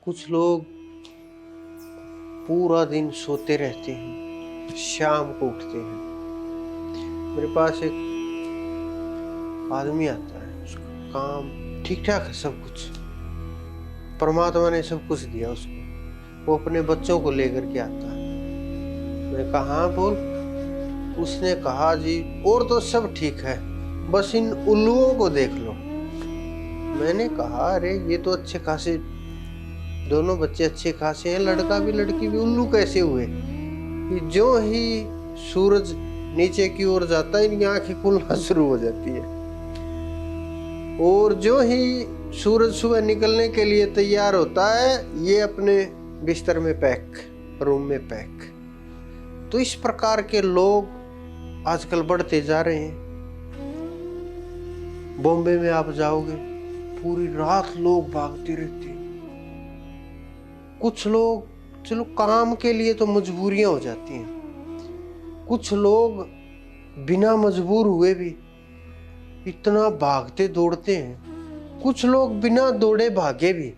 कुछ लोग पूरा दिन सोते रहते हैं, शाम को उठते हैं। मेरे पास एक आदमी आता है, उसका काम ठीक ठाक है, सब कुछ परमात्मा ने सब कुछ दिया उसको। वो अपने बच्चों को लेकर के आता है। मैं कहा हाँ बोल। उसने कहा जी और तो सब ठीक है, बस इन उल्लुओं को देख लो। मैंने कहा अरे ये तो अच्छे खासे, दोनों बच्चे अच्छे खासे हैं, लड़का भी लड़की भी, उल्लू कैसे हुए? कि जो ही सूरज नीचे की ओर जाता है इनकी आंखें खुलना शुरू हो जाती है, और जो ही सूरज सुबह निकलने के लिए तैयार होता है ये अपने बिस्तर में पैक, रूम में पैक। तो इस प्रकार के लोग आजकल बढ़ते जा रहे हैं। बॉम्बे में आप जाओगे, पूरी रात लोग भागते रहते हैं। कुछ लोग चलो काम के लिए तो मजबूरियां हो जाती हैं, कुछ लोग बिना मजबूर हुए भी इतना भागते दौड़ते हैं। कुछ लोग बिना दौड़े भागे भी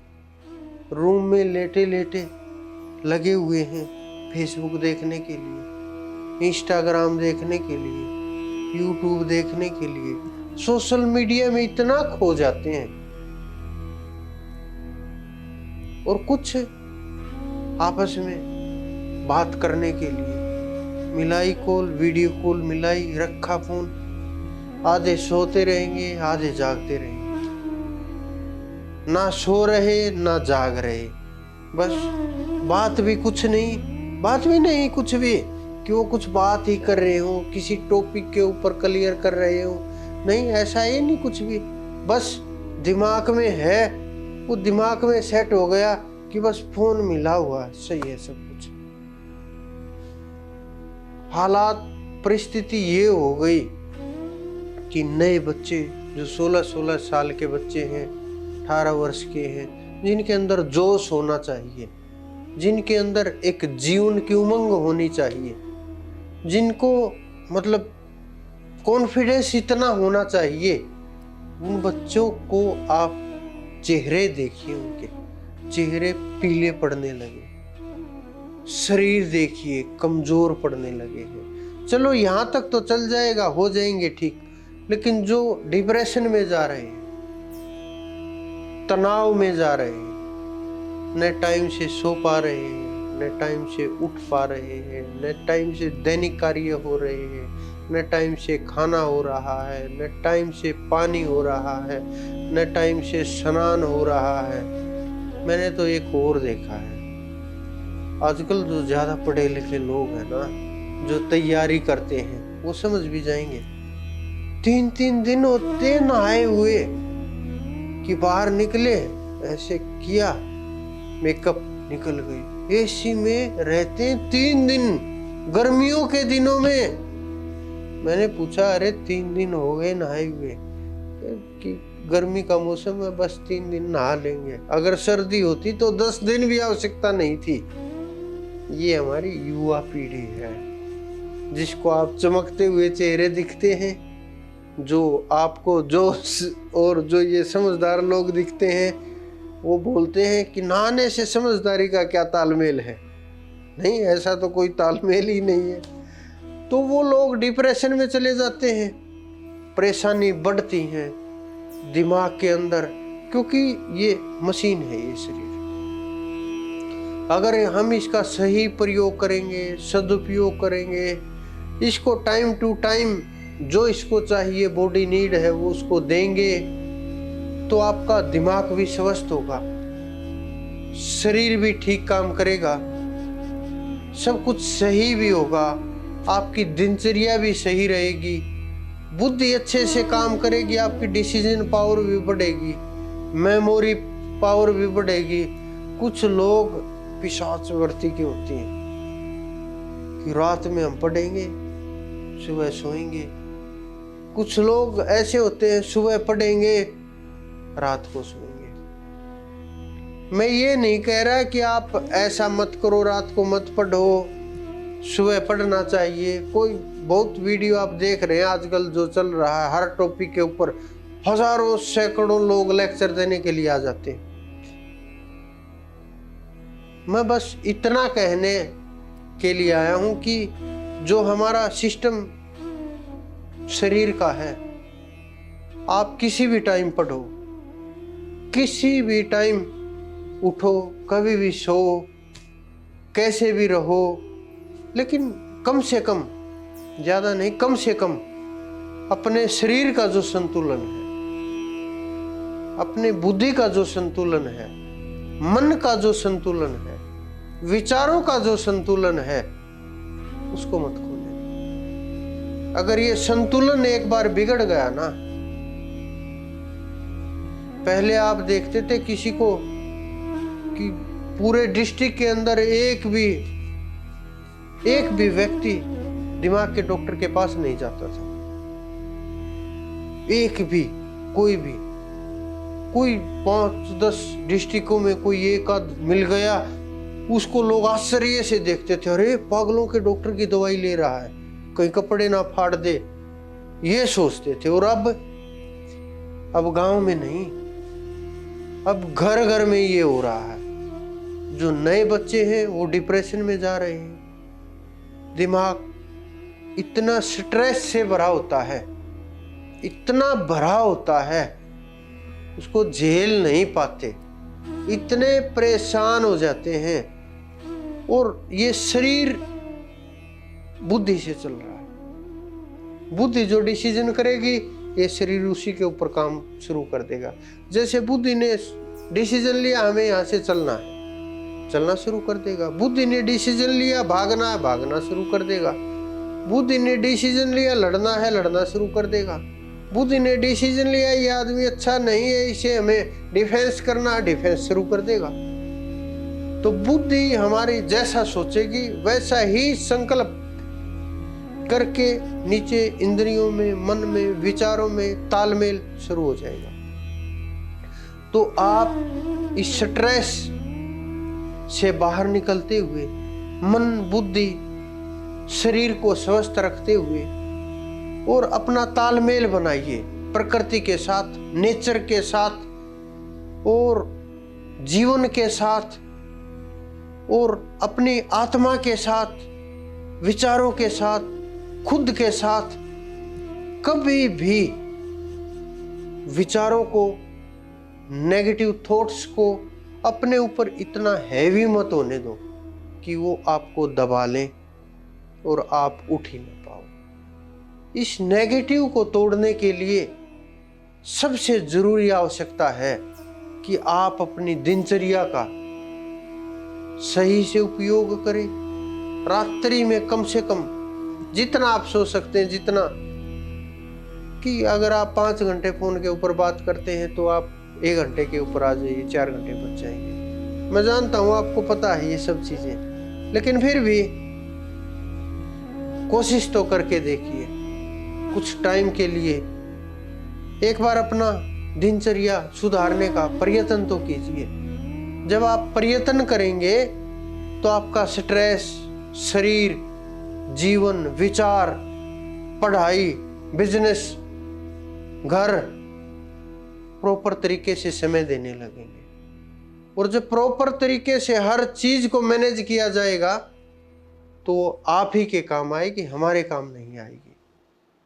रूम में लेटे लेटे लगे हुए हैं फेसबुक देखने के लिए, इंस्टाग्राम देखने के लिए, यूट्यूब देखने के लिए, सोशल मीडिया में इतना खो जाते हैं। और कुछ आपस में बात करने के लिए मिलाई कॉल, वीडियो कॉल मिलाई, रखा फोन, आधे सोते रहेंगे आधे जागते रहेंगे, ना सो रहे ना जाग रहे, बस बात भी कुछ नहीं, बात भी नहीं कुछ भी, कि वो कुछ बात ही कर रहे हो, किसी टॉपिक के ऊपर क्लियर कर रहे हो, नहीं ऐसा ही नहीं कुछ भी। बस दिमाग में है, वो दिमाग में सेट हो गया कि बस फोन मिला हुआ है, सही है सब कुछ। हालात परिस्थिति ये हो गई कि नए बच्चे जो 16-16 साल के बच्चे हैं, 18 वर्ष के हैं, जिनके अंदर जोश होना चाहिए, जिनके अंदर एक जीवन की उमंग होनी चाहिए, जिनको मतलब कॉन्फिडेंस इतना होना चाहिए, उन बच्चों को आप चेहरे देखिए, उनके चेहरे पीले पड़ने लगे, शरीर देखिए कमजोर पड़ने लगे हैं। चलो यहाँ तक तो चल जाएगा, हो जाएंगे ठीक, लेकिन जो डिप्रेशन में जा रहे हैं, तनाव में जा रहे हैं, न टाइम से सो पा रहे हैं, न टाइम से उठ पा रहे हैं, न टाइम से दैनिक कार्य हो रहे हैं, न टाइम से खाना हो रहा है, न टाइम से पानी हो रहा है, न टाइम से स्नान हो रहा है। मैंने तो एक और देखा है, आजकल जो ज्यादा पढ़े लिखे लोग हैं ना, जो तैयारी करते हैं, वो समझ भी जाएंगे। 3-3 दिन होते नहाए हुए कि बाहर निकले, ऐसे किया, मेकअप निकल गई, एसी में रहते 3 दिन, गर्मियों के दिनों में। मैंने पूछा अरे 3 दिन हो गए नहाए हुए, कि गर्मी का मौसम है, बस 3 दिन नहा लेंगे, अगर सर्दी होती तो 10 दिन भी आवश्यकता नहीं थी। ये हमारी युवा पीढ़ी है, जिसको आप चमकते हुए चेहरे दिखते हैं, जो आपको जोश, और जो ये समझदार लोग दिखते हैं, वो बोलते हैं कि नहाने से समझदारी का क्या तालमेल है। नहीं, ऐसा तो कोई तालमेल ही नहीं है। तो वो लोग डिप्रेशन में चले जाते हैं, परेशानी बढ़ती है दिमाग के अंदर, क्योंकि ये मशीन है ये शरीर। अगर हम इसका सही प्रयोग करेंगे, सदुपयोग करेंगे, इसको टाइम टू टाइम जो इसको चाहिए, बॉडी नीड है, वो उसको देंगे, तो आपका दिमाग भी स्वस्थ होगा, शरीर भी ठीक काम करेगा, सब कुछ सही भी होगा, आपकी दिनचर्या भी सही रहेगी, बुद्धि अच्छे से काम करेगी, आपकी डिसीजन पावर भी बढ़ेगी, मेमोरी पावर भी बढ़ेगी। कुछ लोग पिशाचवर्ती के होते हैं कि रात में हम पढ़ेंगे, सुबह सोएंगे। कुछ लोग ऐसे होते हैं, सुबह पढ़ेंगे, रात को सोएंगे। मैं ये नहीं कह रहा कि आप ऐसा मत करो, रात को मत पढ़ो, सुबह पढ़ना चाहिए। कोई बहुत वीडियो आप देख रहे हैं आजकल जो चल रहा है, हर टॉपिक के ऊपर हजारों सैकड़ों लोग लेक्चर देने के लिए आ जाते हैं। मैं बस इतना कहने के लिए आया हूं कि जो हमारा सिस्टम शरीर का है, आप किसी भी टाइम पढ़ो, किसी भी टाइम उठो, कभी भी सो, कैसे भी रहो, लेकिन कम से कम, ज्यादा नहीं, कम से कम अपने शरीर का जो संतुलन है, अपनी बुद्धि का जो संतुलन है, मन का जो संतुलन है, विचारों का जो संतुलन है, उसको मत खोले। अगर ये संतुलन एक बार बिगड़ गया ना, पहले आप देखते थे किसी को कि पूरे डिस्ट्रिक्ट के अंदर एक भी व्यक्ति दिमाग के डॉक्टर के पास नहीं जाता था। एक भी, कोई 5-10 डिस्ट्रिक्टों में कोई एक आध मिल गया, उसको लोग आश्चर्य से देखते थे, अरे पागलों के डॉक्टर की दवाई ले रहा है, कहीं कपड़े ना फाड़ दे, ये सोचते थे। और अब गांव में नहीं, अब घर घर में ये हो रहा है। जो नए बच्चे हैं वो डिप्रेशन में जा रहे हैं। दिमाग इतना स्ट्रेस से भरा होता है, इतना भरा होता है, उसको झेल नहीं पाते, इतने परेशान हो जाते हैं। और ये शरीर बुद्धि से चल रहा है। बुद्धि जो डिसीजन करेगी, ये शरीर उसी के ऊपर काम शुरू कर देगा। जैसे बुद्धि ने डिसीजन लिया हमें यहाँ से चलना है, चलना शुरू कर देगा। बुद्धि ने डिसीजन लिया भागना है, भागना शुरू कर देगा। बुद्धि ने डिसीजन लिया लड़ना है, लड़ना शुरू कर देगा। बुद्धि ने डिसीजन लिया ये आदमी अच्छा नहीं है, इसे हमें डिफेंस करना है, डिफेंस शुरू कर देगा। तो बुद्धि हमारी जैसा सोचेगी वैसा ही संकल्प करके नीचे इंद्रियों में, मन में, विचारों में तालमेल शुरू हो जाएगा। तो आप इस स्ट्रेस से बाहर निकलते हुए मन, बुद्धि, शरीर को स्वस्थ रखते हुए और अपना तालमेल बनाइए प्रकृति के साथ, नेचर के साथ और जीवन के साथ और अपनी आत्मा के साथ, विचारों के साथ, खुद के साथ। कभी भी विचारों को, नेगेटिव थॉट्स को अपने ऊपर इतना हैवी मत होने दो कि वो आपको दबा लें और आप उठ ही ना पाओ। इस नेगेटिव को तोड़ने के लिए सबसे जरूरी आवश्यकता है कि आप अपनी दिनचर्या का सही से उपयोग करें। रात्रि में कम से कम जितना आप सो सकते हैं, जितना कि अगर आप 5 घंटे फोन के ऊपर बात करते हैं तो आप 1 घंटे के ऊपर आ जाइए, 4 घंटे बच जाएंगे। मैं जानता हूं आपको पता है ये सब चीजें, लेकिन फिर भी कोशिश तो करके देखिए। कुछ टाइम के लिए एक बार अपना दिनचर्या सुधारने का प्रयत्न तो कीजिए। जब आप प्रयत्न करेंगे तो आपका स्ट्रेस, शरीर, जीवन, विचार, पढ़ाई, बिजनेस, घर प्रॉपर तरीके से समय देने लगेंगे। और जब प्रॉपर तरीके से हर चीज को मैनेज किया जाएगा तो आप ही के काम आएगी, हमारे काम नहीं आएगी।